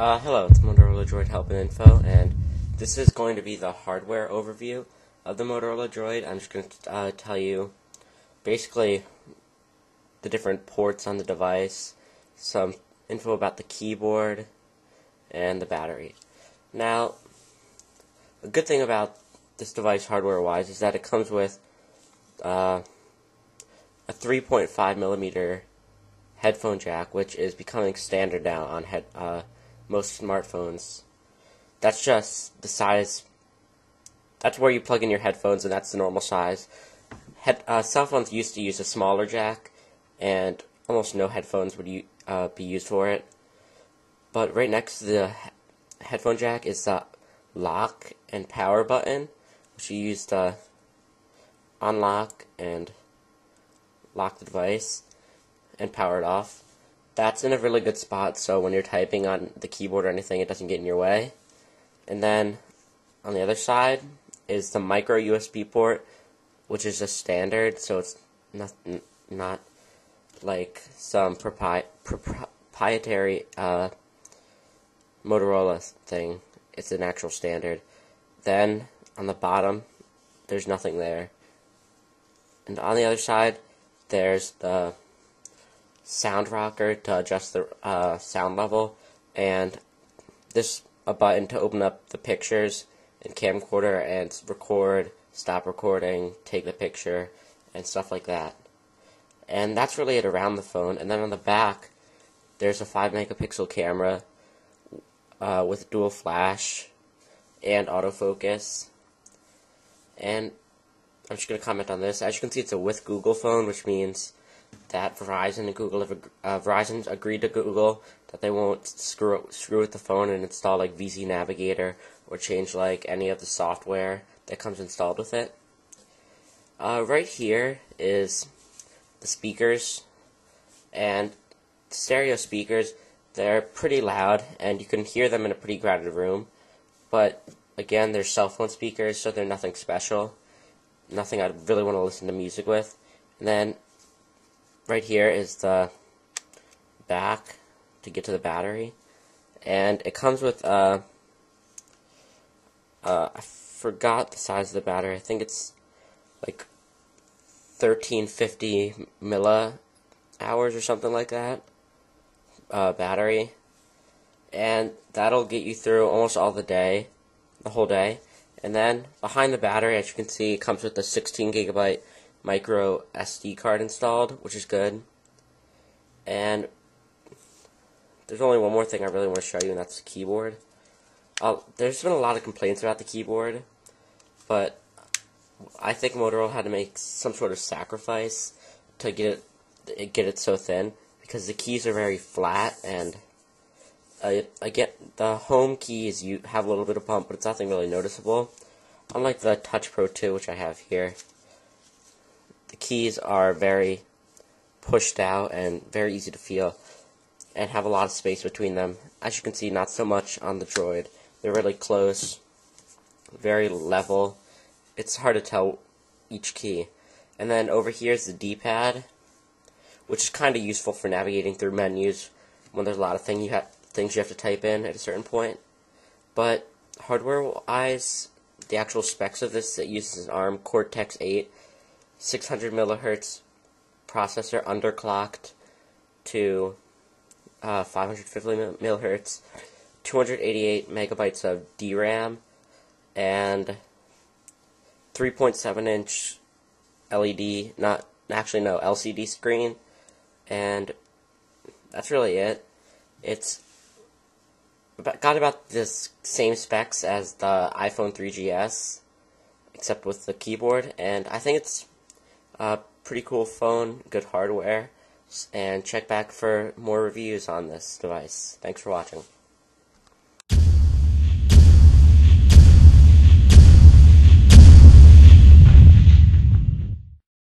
Hello, it's Motorola Droid Help and Info, and this is going to be the hardware overview of the Motorola Droid. I'm just going to tell you basically the different ports on the device, some info about the keyboard, and the battery. Now, a good thing about this device hardware-wise is that it comes with a 3.5mm headphone jack, which is becoming standard now on most smartphones. That's just the size. That's where you plug in your headphones, and that's the normal size. Cell phones used to use a smaller jack, and almost no headphones would be used for it. But right next to the headphone jack is the lock and power button, which you use to unlock and lock the device and power it off. That's in a really good spot, so when you're typing on the keyboard or anything, it doesn't get in your way. And then on the other side is the micro USB port, which is just standard, so it's not like some proprietary Motorola thing. It's an actual standard. Then on the bottom, there's nothing there. And on the other side, there's the sound rocker to adjust the sound level, and a button to open up the pictures and camcorder and record, stop recording, take the picture, and stuff like that. And that's really it around the phone. And then on the back, there's a 5-megapixel camera with dual flash and autofocus. And I'm just going to comment on this. As you can see, it's a with Google phone, which means that Verizon and Google Verizon's agreed to Google that they won't screw with the phone and install like VZ Navigator or change like any of the software that comes installed with it. Right here is the speakers, and stereo speakers. They're pretty loud and you can hear them in a pretty crowded room, but again, they're cell phone speakers, so they're nothing special, nothing I'd really want to listen to music with. And then right here is the back to get to the battery, and it comes with I forgot the size of the battery. I think it's like 1350 millihours or something like that battery, and that'll get you through almost all the whole day. And then behind the battery, as you can see, it comes with a 16GB micro SD card installed, which is good. And there's only one more thing I really want to show you, and that's the keyboard. There's been a lot of complaints about the keyboard, but I think Motorola had to make some sort of sacrifice to get it so thin, because the keys are very flat, and the home keys, you have a little bit of bump, but it's nothing really noticeable. Unlike the Touch Pro 2, which I have here, the keys are very pushed out and very easy to feel and have a lot of space between them. As you can see, not so much on the Droid. They're really close, very level. It's hard to tell each key. And then over here is the D-pad, which is kind of useful for navigating through menus when there's a lot of things you have to type in at a certain point. But hardware-wise, the actual specs of this, it uses an ARM Cortex-8 600 MHz processor, underclocked to 550 MHz, 288 megabytes of DRAM, and 3.7-inch LED, LCD screen, and that's really it. It's got about the same specs as the iPhone 3GS, except with the keyboard, and I think it's a pretty cool phone, good hardware, and check back for more reviews on this device. Thanks for watching.